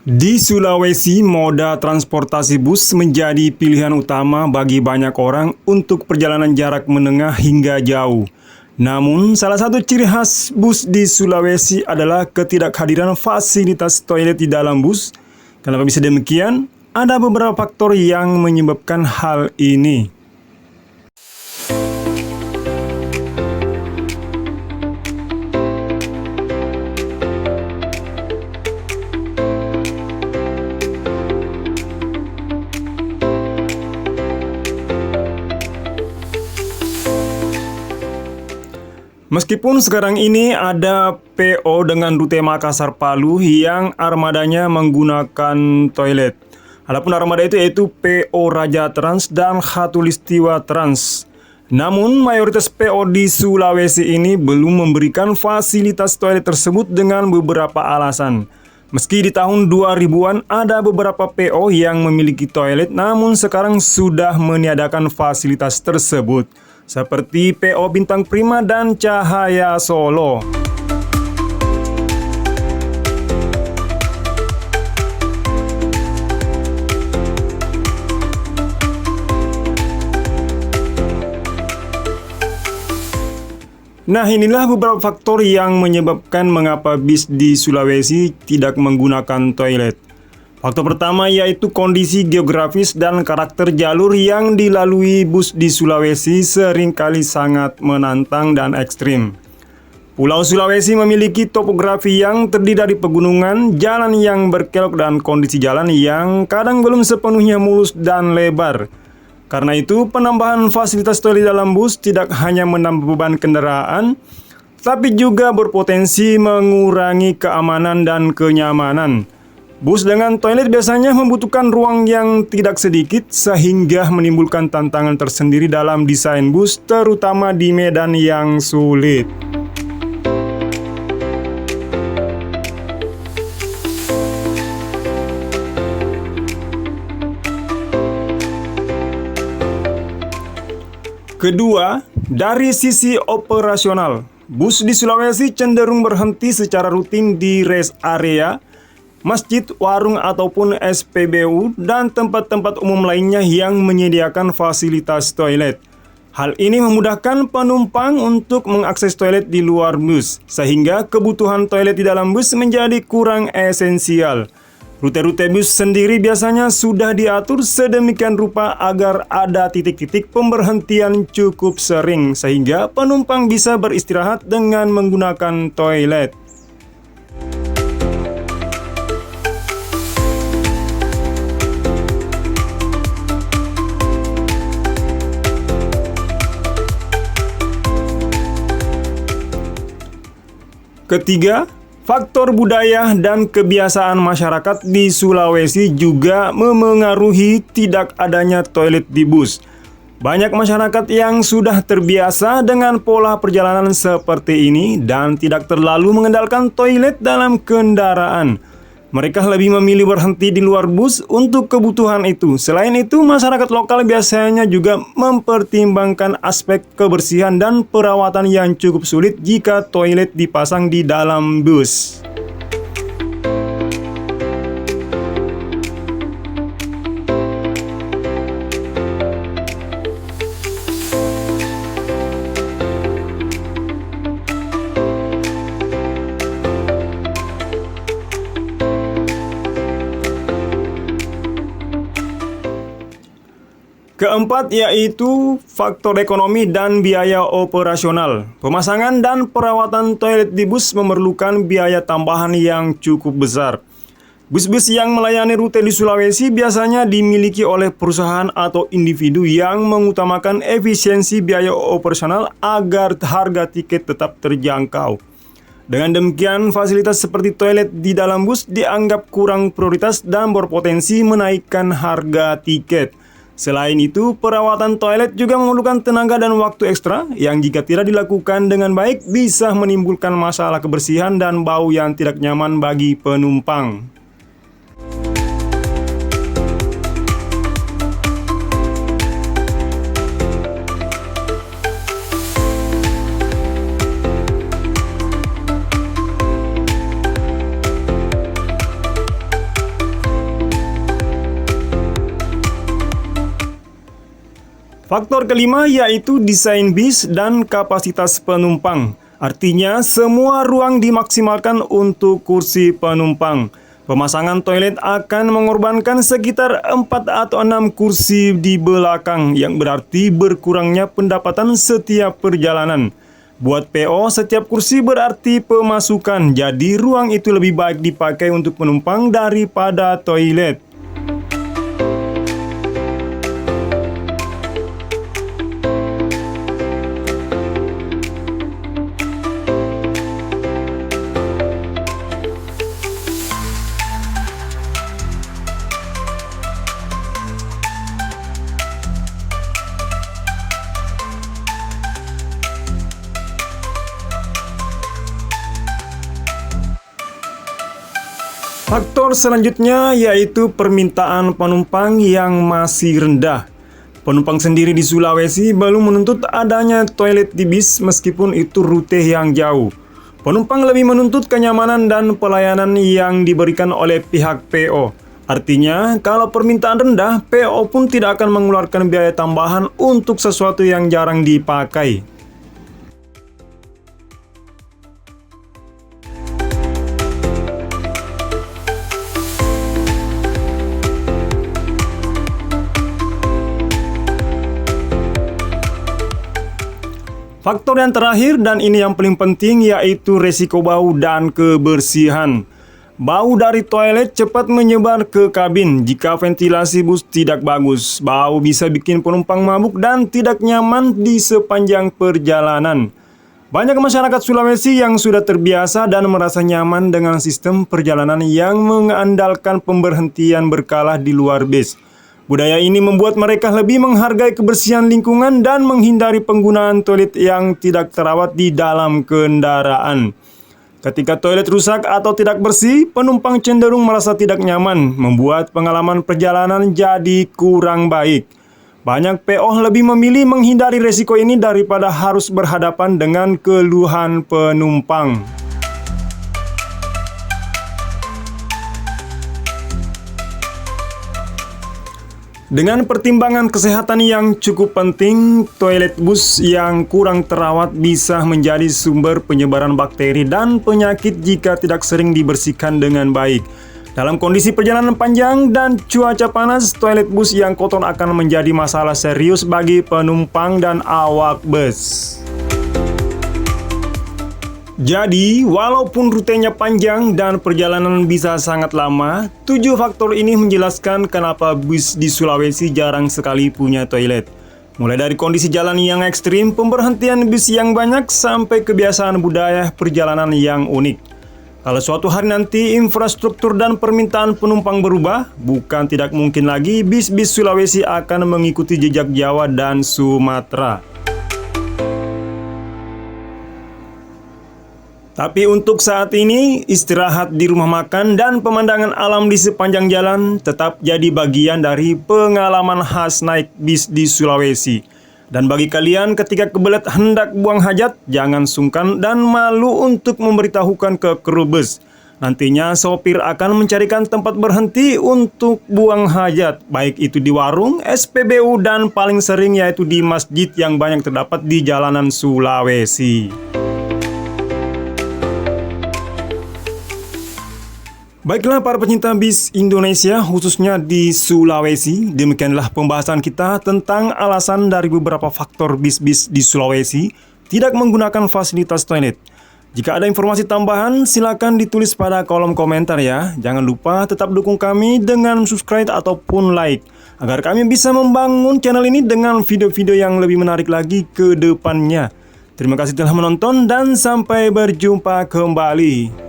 Di Sulawesi, moda transportasi bus menjadi pilihan utama bagi banyak orang untuk perjalanan jarak menengah hingga jauh. Namun, salah satu ciri khas bus di Sulawesi adalah ketidakhadiran fasilitas toilet di dalam bus. Kenapa bisa demikian? Ada beberapa faktor yang menyebabkan hal ini. Meskipun sekarang ini ada PO dengan rute Makassar-Palu yang armadanya menggunakan toilet. Adapun armada itu yaitu PO Raja Trans dan Khatulistiwa Trans. Namun mayoritas PO di Sulawesi ini belum memberikan fasilitas toilet tersebut dengan beberapa alasan. Meski di tahun 2000-an ada beberapa PO yang memiliki toilet, namun sekarang sudah meniadakan fasilitas tersebut. Seperti PO Bintang Prima dan Cahaya Solo. Nah, inilah beberapa faktor yang menyebabkan mengapa bis di Sulawesi tidak menggunakan toilet. Faktor pertama yaitu kondisi geografis dan karakter jalur yang dilalui bus di Sulawesi seringkali sangat menantang dan ekstrim. Pulau Sulawesi memiliki topografi yang terdiri dari pegunungan, jalan yang berkelok dan kondisi jalan yang kadang belum sepenuhnya mulus dan lebar. Karena itu, penambahan fasilitas toilet dalam bus tidak hanya menambah beban kendaraan, tapi juga berpotensi mengurangi keamanan dan kenyamanan. Bus dengan toilet biasanya membutuhkan ruang yang tidak sedikit sehingga menimbulkan tantangan tersendiri dalam desain bus, terutama di medan yang sulit. Kedua, dari sisi operasional, bus di Sulawesi cenderung berhenti secara rutin di rest area, masjid, warung ataupun SPBU, dan tempat-tempat umum lainnya yang menyediakan fasilitas toilet. Hal ini memudahkan penumpang untuk mengakses toilet di luar bus, sehingga kebutuhan toilet di dalam bus menjadi kurang esensial. Rute-rute bus sendiri biasanya sudah diatur sedemikian rupa agar ada titik-titik pemberhentian cukup sering, sehingga penumpang bisa beristirahat dengan menggunakan toilet. Ketiga, faktor budaya dan kebiasaan masyarakat di Sulawesi juga memengaruhi tidak adanya toilet di bus. Banyak masyarakat yang sudah terbiasa dengan pola perjalanan seperti ini dan tidak terlalu mengandalkan toilet dalam kendaraan. Mereka lebih memilih berhenti di luar bus untuk kebutuhan itu. Selain itu, masyarakat lokal biasanya juga mempertimbangkan aspek kebersihan dan perawatan yang cukup sulit jika toilet dipasang di dalam bus. Keempat yaitu faktor ekonomi dan biaya operasional. Pemasangan dan perawatan toilet di bus memerlukan biaya tambahan yang cukup besar. Bus-bus yang melayani rute di Sulawesi biasanya dimiliki oleh perusahaan atau individu yang mengutamakan efisiensi biaya operasional agar harga tiket tetap terjangkau. Dengan demikian, fasilitas seperti toilet di dalam bus dianggap kurang prioritas dan berpotensi menaikkan harga tiket. Selain itu, perawatan toilet juga memerlukan tenaga dan waktu ekstra yang jika tidak dilakukan dengan baik bisa menimbulkan masalah kebersihan dan bau yang tidak nyaman bagi penumpang. Faktor kelima yaitu desain bis dan kapasitas penumpang. Artinya, semua ruang dimaksimalkan untuk kursi penumpang. Pemasangan toilet akan mengorbankan sekitar 4 atau 6 kursi di belakang, yang berarti berkurangnya pendapatan setiap perjalanan. Buat PO, setiap kursi berarti pemasukan, jadi ruang itu lebih baik dipakai untuk penumpang daripada toilet. Faktor selanjutnya yaitu permintaan penumpang yang masih rendah. Penumpang sendiri di Sulawesi belum menuntut adanya toilet di bis meskipun itu rute yang jauh. Penumpang lebih menuntut kenyamanan dan pelayanan yang diberikan oleh pihak PO. Artinya, kalau permintaan rendah, PO pun tidak akan mengeluarkan biaya tambahan untuk sesuatu yang jarang dipakai. Faktor yang terakhir dan ini yang paling penting yaitu resiko bau dan kebersihan. Bau dari toilet cepat menyebar ke kabin jika ventilasi bus tidak bagus. Bau bisa bikin penumpang mabuk dan tidak nyaman di sepanjang perjalanan. Banyak masyarakat Sulawesi yang sudah terbiasa dan merasa nyaman dengan sistem perjalanan yang mengandalkan pemberhentian berkala di luar bis. Budaya ini membuat mereka lebih menghargai kebersihan lingkungan dan menghindari penggunaan toilet yang tidak terawat di dalam kendaraan. Ketika toilet rusak atau tidak bersih, penumpang cenderung merasa tidak nyaman, membuat pengalaman perjalanan jadi kurang baik. Banyak PO lebih memilih menghindari resiko ini daripada harus berhadapan dengan keluhan penumpang. Dengan pertimbangan kesehatan yang cukup penting, toilet bus yang kurang terawat bisa menjadi sumber penyebaran bakteri dan penyakit jika tidak sering dibersihkan dengan baik. Dalam kondisi perjalanan panjang dan cuaca panas, toilet bus yang kotor akan menjadi masalah serius bagi penumpang dan awak bus. Jadi, walaupun rutenya panjang dan perjalanan bisa sangat lama, 7 faktor ini menjelaskan kenapa bus di Sulawesi jarang sekali punya toilet. Mulai dari kondisi jalan yang ekstrim, pemberhentian bis yang banyak, sampai kebiasaan budaya perjalanan yang unik. Kalau suatu hari nanti infrastruktur dan permintaan penumpang berubah, bukan tidak mungkin lagi bis-bis Sulawesi akan mengikuti jejak Jawa dan Sumatera. Tapi untuk saat ini, istirahat di rumah makan dan pemandangan alam di sepanjang jalan tetap jadi bagian dari pengalaman khas naik bis di Sulawesi. Dan bagi kalian ketika kebelet hendak buang hajat, jangan sungkan dan malu untuk memberitahukan ke kru bus. Nantinya sopir akan mencarikan tempat berhenti untuk buang hajat, baik itu di warung, SPBU, dan paling sering yaitu di masjid yang banyak terdapat di jalanan Sulawesi. Baiklah para pecinta bis Indonesia, khususnya di Sulawesi, demikianlah pembahasan kita tentang alasan dari beberapa faktor bis-bis di Sulawesi tidak menggunakan fasilitas toilet. Jika ada informasi tambahan, silakan ditulis pada kolom komentar ya. Jangan lupa tetap dukung kami dengan subscribe ataupun like, agar kami bisa membangun channel ini dengan video-video yang lebih menarik lagi ke depannya. Terima kasih telah menonton dan sampai berjumpa kembali.